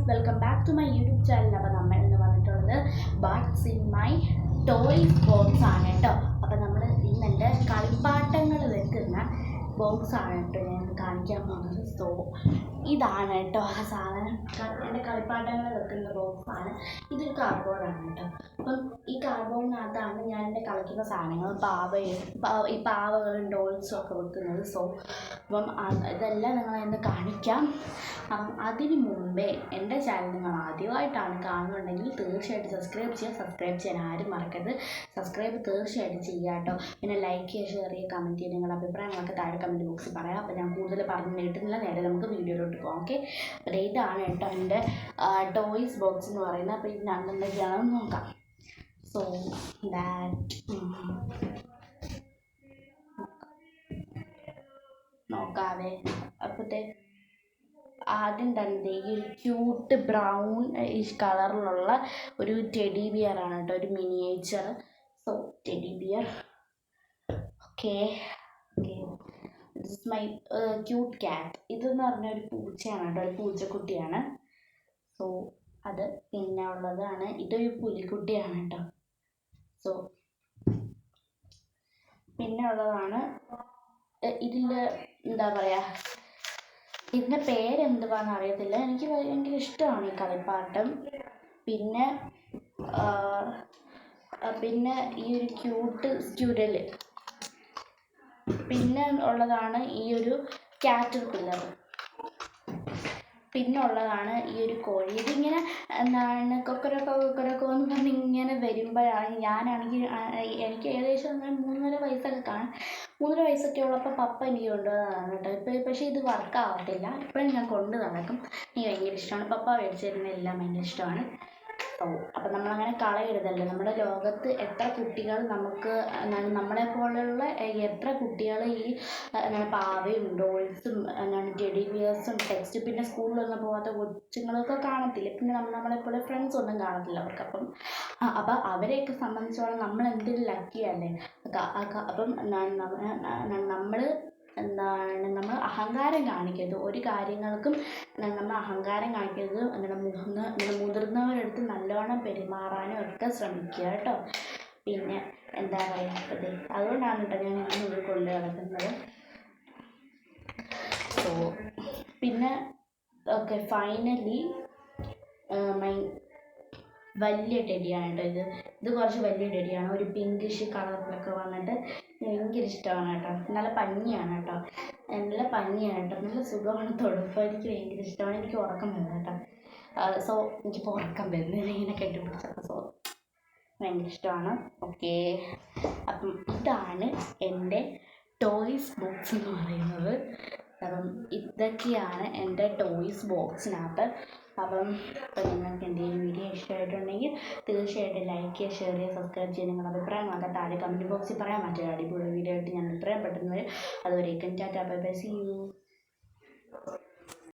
Welcome back to my YouTube channel. അപ്പോൾ നമ്മൾ ഇന്ന് വന്നിട്ടുള്ളത് what's in my toys box ആണ് കേട്ടോ. അപ്പോൾ നമ്മൾ ഇന്ന് എൻ്റെ കളിപ്പാട്ടങ്ങൾ വെക്കുന്ന ബോക്സ് ആണ് കേട്ടോ ഞാൻ കാണിക്കാൻ പോകുന്നത്. സോ ഇതാണ് കേട്ടോ ആ സാധനം, എൻ്റെ കളിപ്പാട്ടങ്ങൾ വെക്കുന്ന ബോക്സാണ്. ഇതൊരു കാർഡ്ബോർഡാണ് കേട്ടോ. അപ്പം ഈ കാർഡ്ബോർഡിനകത്താണ് ഞാൻ എൻ്റെ കളിക്കുന്ന സാധനങ്ങൾ, ഈ പാവകളും ഡോൾസും ഒക്കെ വെക്കുന്നത്. സോ അപ്പം ഇതെല്ലാം നിങ്ങളെന്ന് കാണിക്കാം. അപ്പം അതിന് മുമ്പേ എൻ്റെ ചാനൽ നിങ്ങൾ ആദ്യമായിട്ടാണ് കാണുന്നുണ്ടെങ്കിൽ തീർച്ചയായിട്ടും സബ്സ്ക്രൈബ് ചെയ്യാൻ ആരും മറക്കരുത്. സബ്സ്ക്രൈബ് തീർച്ചയായിട്ടും ചെയ്യുക കേട്ടോ. പിന്നെ ലൈക്ക് ചെയ്യുക, ഷെയർ ചെയ്യുക, കമൻറ്റ് ചെയ്യുക. നിങ്ങളുടെ അഭിപ്രായങ്ങളൊക്കെ താഴെ കമൻറ്റ് ബോക്സിൽ പറയാം. അപ്പോൾ ഞാൻ കൂടുതൽ പറഞ്ഞു നീട്ടുന്നില്ല, നേരെ നമുക്ക് വീഡിയോയിലോട്ട് പോകാം. ഓക്കെ, അപ്പോൾ ഇതാണ് കേട്ടോ എൻ്റെ ടോയ്സ് ബോക്സ് എന്ന് പറയുന്നത്. അപ്പോൾ ഇതിനകത്ത് എന്തൊക്കെയാണെന്ന് നോക്കാം. സോ നോക്കാവേ. അപ്പോഴത്തെ ആദ്യം തന്നെ ഈ ഒരു ക്യൂട്ട് ബ്രൗൺ കളറിലുള്ള ഒരു ടെഡി ബിയർ ആണ് കേട്ടോ, ഒരു miniature. So teddy bear, okay. This is my cute cat. ഇതെന്ന് പറഞ്ഞാൽ ഒരു പൂച്ചയാണ് കേട്ടോ, ഒരു പൂച്ചക്കുട്ടിയാണ്. സോ അത് പിന്നെ ഉള്ളതാണ്, ഇതൊരു പുലിക്കുട്ടിയാണ് കേട്ടോ. സോ പിന്നെ ഉള്ളതാണ് ഇതിൽ എന്താ പറയുക, ഇതിൻ്റെ പേരെന്തുവാന്ന് അറിയത്തില്ല. എനിക്ക് ഭയങ്കര ഇഷ്ടമാണ് ഈ കളിപ്പാട്ടം. പിന്നെ ഈ ഒരു ക്യൂട്ട് സ്ക്യൂരൽ. പിന്നെ ഉള്ളതാണ് ഈ ഒരു കാറ്റർപില്ലർ. പിന്നെ ഉള്ളതാണ് ഈ ഒരു കോഴി. ഇതിങ്ങനെ എന്താണ് കൊക്കരൊക്കെ എന്ന് പറഞ്ഞ് ഇങ്ങനെ വരുമ്പോഴാണ് എനിക്ക് ഏകദേശം 3.5 വയസ്സൊക്കെ കാണും. 3.5 വയസ്സൊക്കെ ഉള്ളപ്പോൾ പപ്പ എനിക്ക് കൊണ്ടുവന്നതാണ് കേട്ടോ. പക്ഷേ ഇത് വർക്കാവത്തില്ല. ഇപ്പോഴും ഞാൻ കൊണ്ട് നടക്കും. എനിക്ക് ഭയങ്കര ഇഷ്ടമാണ്. പപ്പ മേടിച്ച് തരുന്നതെല്ലാം ഭയങ്കര ഇഷ്ടമാണ്. അപ്പം നമ്മളങ്ങനെ കളയരുതല്ലോ. നമ്മുടെ ലോകത്ത് എത്ര കുട്ടികൾ നമ്മളെ പോലെയുള്ള എത്ര കുട്ടികൾ ഈ പാവയും ഡോൾസും ടെഡി ബിയേഴ്സും ടെക്സ്റ്റ്, പിന്നെ സ്കൂളിലൊന്നും പോകാത്ത കൊച്ചുങ്ങളൊക്കെ കാണത്തില്ല. പിന്നെ നമ്മളെപ്പോലെ ഫ്രണ്ട്സ് ഒന്നും കാണത്തില്ല അവർക്ക്. അപ്പം അവരെയൊക്കെ സംബന്ധിച്ചോളം നമ്മൾ എന്തൊരു ലക്കിയല്ലേ. അപ്പം നമ്മൾ അഹങ്കാരം കാണിക്കരുത്. ഒരു കാര്യങ്ങൾക്കും നമ്മൾ അഹങ്കാരം കാണിക്കരുത്. മുതിർന്നവരടുത്ത് നല്ലോണം പെരുമാറാനും ഒക്കെ ശ്രമിക്കുക കേട്ടോ. പിന്നെ എന്താ പറയുക, അതുകൊണ്ടാണ് കേട്ടോ ഞാൻ ഇന്നുള്ളിൽ കൊണ്ട് നടക്കുന്നത്. സോ പിന്നെ ഓക്കെ, ഫൈനലി വലിയ ടെഡിയാണ് കേട്ടോ. ഇത് കുറച്ച് വലിയ ടെഡിയാണ്. ഒരു പിങ്കിഷ് കളറിലൊക്കെ വന്നിട്ട് ഭയങ്കര ഇഷ്ടമാണ് കേട്ടോ. നല്ല പഞ്ഞിയാണ് കേട്ടോ. നല്ല സുഖമാണ് തൊടുമ്പോൾ. എനിക്ക് ഭയങ്കര ഇഷ്ടമാണ്. എനിക്ക് ഉറക്കം വരുന്നത് കേട്ടോ. സോ എനിക്കിപ്പോൾ ഉറക്കം വരുന്നത് ഇങ്ങനെ കെട്ടിപ്പിടിച്ചപ്പോൾ. സോ ഭയങ്കര ഇഷ്ടമാണ്. ഓക്കെ, അപ്പം ഇതാണ് എൻ്റെ ടോയ്സ് ബോക്സ് എന്ന് പറയുന്നത്. അപ്പം ഇതൊക്കെയാണ് എൻ്റെ ടോയ്സ് ബോക്സിനകത്ത്. അപ്പം നിങ്ങൾക്ക് എന്തെങ്കിലും വീഡിയോ ഇഷ്ടമായിട്ടുണ്ടെങ്കിൽ തീർച്ചയായിട്ടും ലൈക്ക് ചെയ്യുക, ഷെയർ ചെയ്യുക, സബ്സ്ക്രൈബ് ചെയ്യുക. നിങ്ങളുടെ അഭിപ്രായങ്ങളൊക്കെ താഴെ കമൻറ്റ് ബോക്സിൽ പറയാൻ. മറ്റൊരു അടിപൊളി വീഡിയോ ആയിട്ട് ഞാൻ എത്രയും പെട്ടെന്ന് വരും. അതുവരേക്കും tata, bye bye, see U.